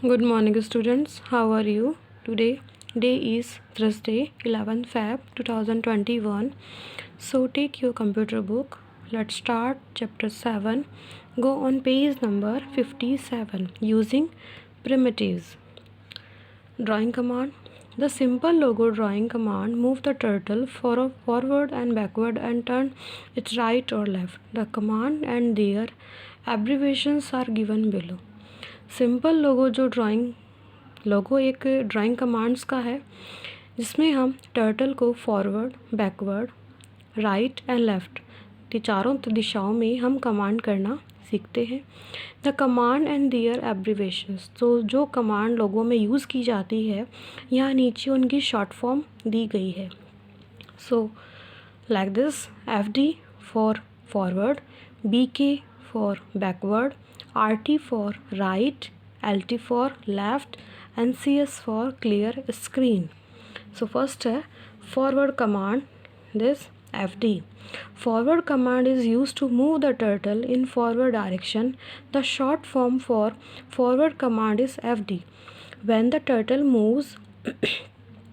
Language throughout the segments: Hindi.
Good morning, students. How are you? Today, day is Thursday, 11 Feb 2021. So, take your computer book. Let's start chapter 7. Go on page number 57 using primitives. Drawing command. The simple logo drawing command move the turtle forward and backward and turn it right or left. The command and their abbreviations are given below. Simple लोगो जो लोगो एक ड्राइंग कमांड्स का है जिसमें हम टर्टल को forward, backward, right and left की चारों दिशाओं में हम कमांड करना सीखते हैं। The command and their abbreviations, तो जो कमांड लोगों में यूज़ की जाती है यहाँ नीचे उनकी शॉर्ट फॉर्म दी गई है। So like this, FD for forward, BK for backward, RT for right, LT for left and CS for clear screen. So first है forward command, this FD. Forward command is used to move the turtle in forward direction. The short form for forward command is FD. When the turtle moves,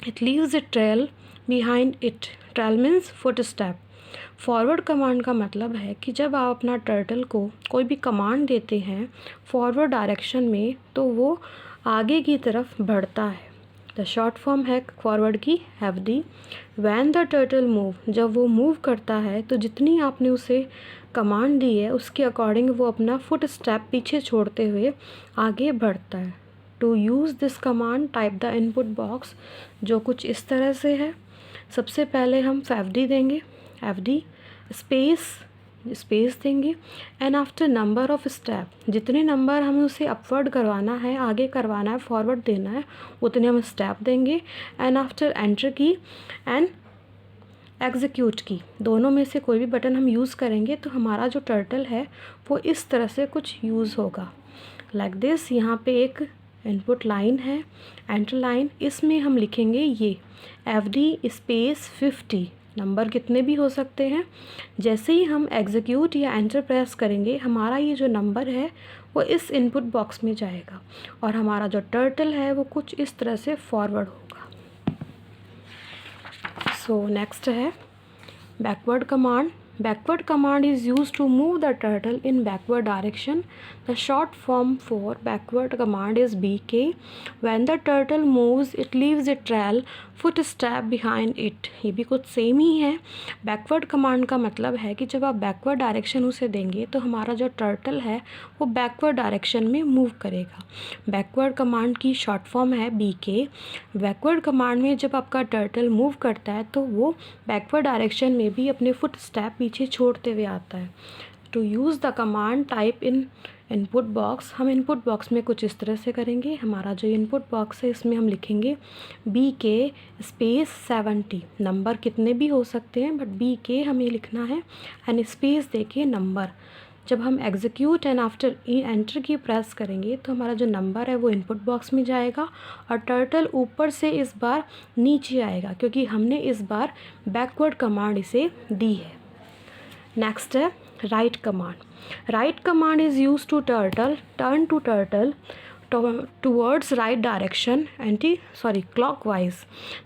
it leaves a trail behind it. Trail means footstep. Forward command का मतलब है कि जब आप अपना टर्टल को कोई भी कमांड देते हैं फॉरवर्ड डायरेक्शन में तो वो आगे की तरफ बढ़ता है। द शॉर्ट फॉर्म है फॉरवर्ड की FD। When the turtle move, जब वो मूव करता है तो जितनी आपने उसे कमांड दी है उसके अकॉर्डिंग वो अपना फुट स्टेप पीछे छोड़ते हुए आगे बढ़ता है। To use this command type the input box, जो कुछ इस तरह से है। सबसे पहले हम FD देंगे, FD स्पेस देंगे and after number of step, जितने नंबर हमें उसे अपवर्ड करवाना है, आगे करवाना है, फॉरवर्ड देना है, उतने हम स्टेप देंगे एंड आफ्टर एंटर की एंड एग्जीक्यूट की, दोनों में से कोई भी बटन हम यूज़ करेंगे तो हमारा जो टर्टल है वो इस तरह से कुछ यूज़ होगा लाइक दिस। यहाँ पे एक इनपुट लाइन है, एंटर लाइन, इसमें हम लिखेंगे ये FD स्पेस 50। नंबर कितने भी हो सकते हैं। जैसे ही हम एग्जीक्यूट या एंटर प्रेस करेंगे हमारा ये जो नंबर है वो इस इनपुट बॉक्स में जाएगा और हमारा जो टर्टल है वो कुछ इस तरह से फॉरवर्ड होगा। सो नेक्स्ट है backward command. Backward command is used to move the turtle in backward direction. The short form for backward command is BK. When the turtle moves, it leaves a trail, footstep behind it. ये भी कुछ सेम ही है। बैकवर्ड कमांड का मतलब है कि जब आप बैकवर्ड डायरेक्शन उसे देंगे तो हमारा जो टर्टल है वो बैकवर्ड डायरेक्शन में मूव करेगा। बैकवर्ड कमांड की शॉर्ट फॉर्म है BK। बैकवर्ड कमांड में जब आपका टर्टल मूव करता है तो वो बैकवर्ड डायरेक्शन में भी अपने फुट स्टेप पीछे छोड़ते हुए आता है। To use the command type in input box, हम इनपुट बॉक्स में कुछ इस तरह से करेंगे। हमारा जो इनपुट बॉक्स है इसमें हम लिखेंगे BK स्पेस 70। नंबर कितने भी हो सकते हैं बट BK हमें लिखना है एंड स्पेस देके नंबर। जब हम एग्जीक्यूट एंड आफ्टर एंटर की प्रेस करेंगे तो हमारा जो नंबर है वो इनपुट बॉक्स में जाएगा और टर्टल ऊपर से इस बार नीचे आएगा क्योंकि हमने इस बार बैकवर्ड कमांड इसे दी है। नेक्स्ट है right command. Right command is use to turn to turtle towards right direction clockwise.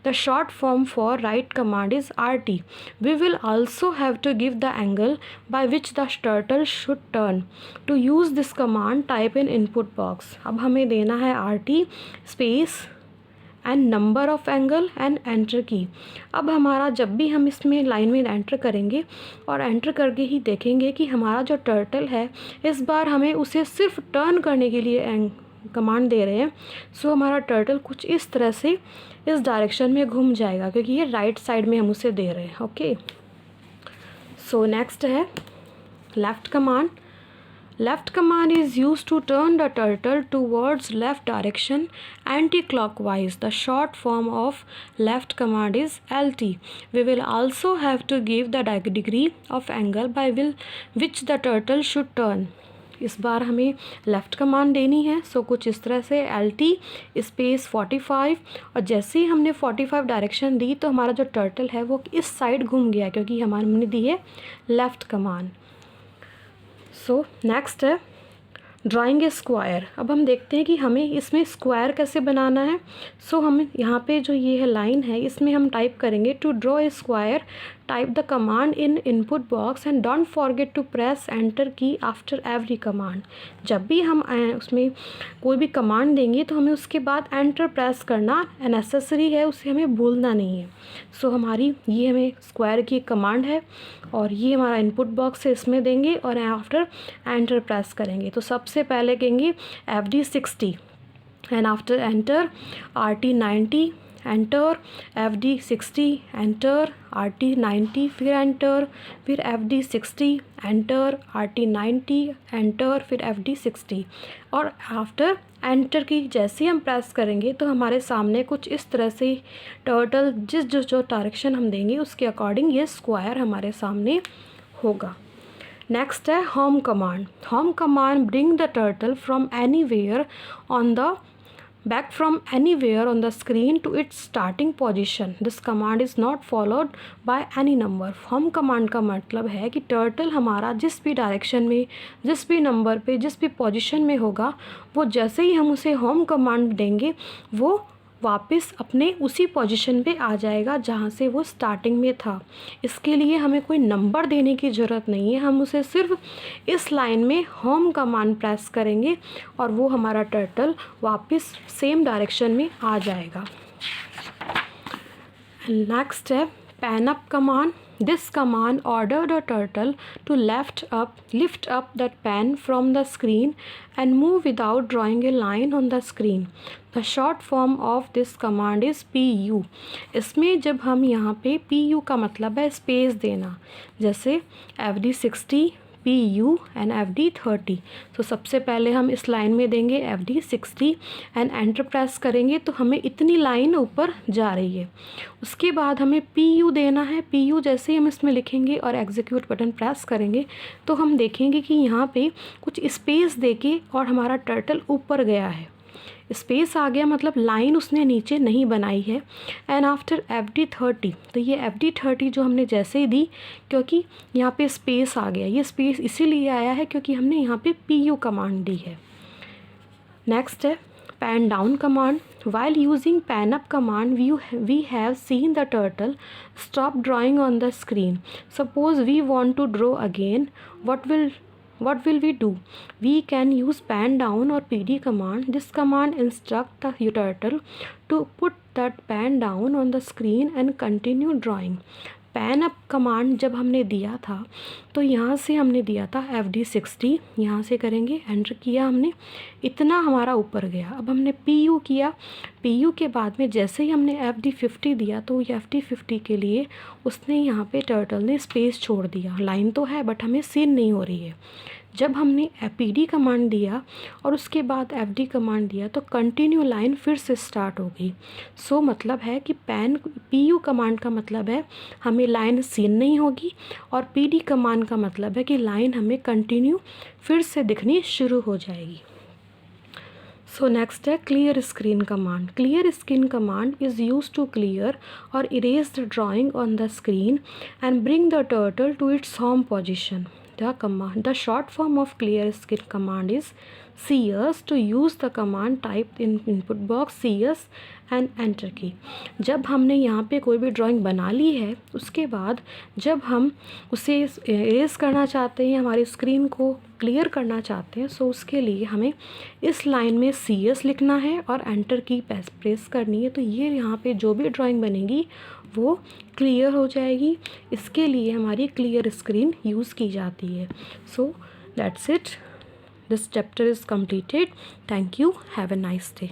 The short form for right command is RT. We will also have to give the angle by which the turtle should turn. To use this command type in input box. अब हमें देना है RT space and number of angle and enter की। अब हमारा जब भी हम इसमें लाइन में एंटर करेंगे और एंटर करके ही देखेंगे कि हमारा जो टर्टल है इस बार हमें उसे सिर्फ टर्न करने के लिए कमांड दे रहे हैं। सो हमारा टर्टल कुछ इस तरह से इस डायरेक्शन में घूम जाएगा क्योंकि ये राइट साइड में हम उसे दे रहे हैं। ओके, सो नेक्स्ट है left command. Left command is used to turn the turtle towards left direction anti-clockwise. The short form of left command is LT. We will also have to give the degree of angle by which the turtle should turn. इस बार हमें लेफ़्ट कमांड देनी है। सो कुछ इस तरह से LT स्पेस 45 और जैसे ही हमने 45 डायरेक्शन दी तो हमारा जो टर्टल है वो इस साइड घूम गया क्योंकि हमने दी है लेफ़्ट कमांड। सो नेक्स्ट है ड्राइंग ए स्क्वायर। अब हम देखते हैं कि हमें इसमें स्क्वायर कैसे बनाना है। सो हम यहाँ पे जो ये है लाइन है, इसमें हम टाइप करेंगे to draw a square, type the command in input box and don't forget to press enter key after every command. जब भी हम उसमें कोई भी कमांड देंगे तो हमें उसके बाद एंटर प्रेस करना नेसेसरी है, उसे हमें भूलना नहीं है। सो हमारी ये हमें स्क्वायर की कमांड है और ये हमारा इनपुट बॉक्स है, इसमें देंगे और आफ्टर एंटर प्रेस करेंगे। तो सबसे पहले कहेंगे FD60 and after enter RT90, enter FD60 enter RT90, फिर एंटर, फिर FD60 एंटर RT90 एंटर, फिर FD60 और आफ्टर एंटर की जैसे हम प्रेस करेंगे तो हमारे सामने कुछ इस तरह से टर्टल जो डायरेक्शन हम देंगे उसके अकॉर्डिंग ये स्क्वायर हमारे सामने होगा। नेक्स्ट है home command. Home command bring the turtle from anywhere on the back from anywhere on the screen to its starting position. This command is not followed by any number. Home command का मतलब है कि टर्टल हमारा जिस भी डायरेक्शन में, जिस भी नंबर पे, जिस भी पोजीशन में होगा, वो जैसे ही हम उसे होम कमांड देंगे वो वापस अपने उसी पोजीशन पे आ जाएगा जहाँ से वो स्टार्टिंग में था। इसके लिए हमें कोई नंबर देने की ज़रूरत नहीं है, हम उसे सिर्फ इस लाइन में होम कमांड प्रेस करेंगे और वो हमारा टर्टल वापस सेम डायरेक्शन में आ जाएगा। नेक्स्ट है pan up command. This command ordered the turtle to lift up that pen from the screen and move without drawing a line on the screen. The short form of this command is PU. इसमें जब हम यहाँ पे PU का मतलब है स्पेस देना, जैसे FD60 PU एंड FD30। तो सबसे पहले हम इस लाइन में देंगे FD60 एंड एंटर प्रेस करेंगे तो हमें इतनी लाइन ऊपर जा रही है। उसके बाद हमें PU देना है। PU जैसे ही हम इसमें लिखेंगे और एग्जीक्यूट बटन प्रेस करेंगे तो हम देखेंगे कि यहाँ पे कुछ स्पेस देके और हमारा टर्टल ऊपर गया है। स्पेस आ गया मतलब लाइन उसने नीचे नहीं बनाई है। एंड आफ्टर FD30, तो ये FD30 जो हमने जैसे ही दी, क्योंकि यहाँ पे स्पेस आ गया, ये स्पेस इसीलिए आया है क्योंकि हमने यहाँ पे PU कमांड दी है। नेक्स्ट है pen down command. While using pan up command, we have seen the turtle stop drawing on the screen. Suppose we want to draw again, what will we do? We can use pan down or PD command. This command instructs the turtle to put that pan down on the screen and continue drawing. Pan up command जब हमने दिया था तो यहाँ से हमने दिया था FD60, यहाँ से करेंगे एंटर किया हमने, इतना हमारा ऊपर गया। अब हमने PU किया, PU के बाद में जैसे ही हमने FD50 दिया तो FD50 के लिए उसने यहाँ पे टर्टल ने स्पेस छोड़ दिया। लाइन तो है बट हमें सीन नहीं हो रही है। जब हमने PD कमांड दिया और उसके बाद FD कमांड दिया तो कंटिन्यू लाइन फिर से स्टार्ट हो गई। सो मतलब है कि PU कमांड का मतलब है हमें लाइन सीन नहीं होगी और PD कमांड का मतलब है कि लाइन हमें कंटिन्यू फिर से दिखनी शुरू हो जाएगी। सो नेक्स्ट है clear screen command. Clear screen command is use to clear और erase the drawing on the screen and bring the turtle to its home position. The short form of clear screen command is CS. To use the command type in input box CS and enter key. जब हमने यहाँ पे कोई भी ड्राइंग बना ली है उसके बाद जब हम उसे इरेज करना चाहते हैं, हमारी स्क्रीन को क्लियर करना चाहते हैं, सो उसके लिए हमें इस लाइन में CS लिखना है और एंटर की प्रेस करनी है। तो ये यहाँ पे जो भी ड्राइंग बनेगी वो क्लियर हो जाएगी। इसके लिए हमारी क्लियर स्क्रीन यूज़ की जाती है। So that's it, this chapter is completed. Thank you. Have a nice day.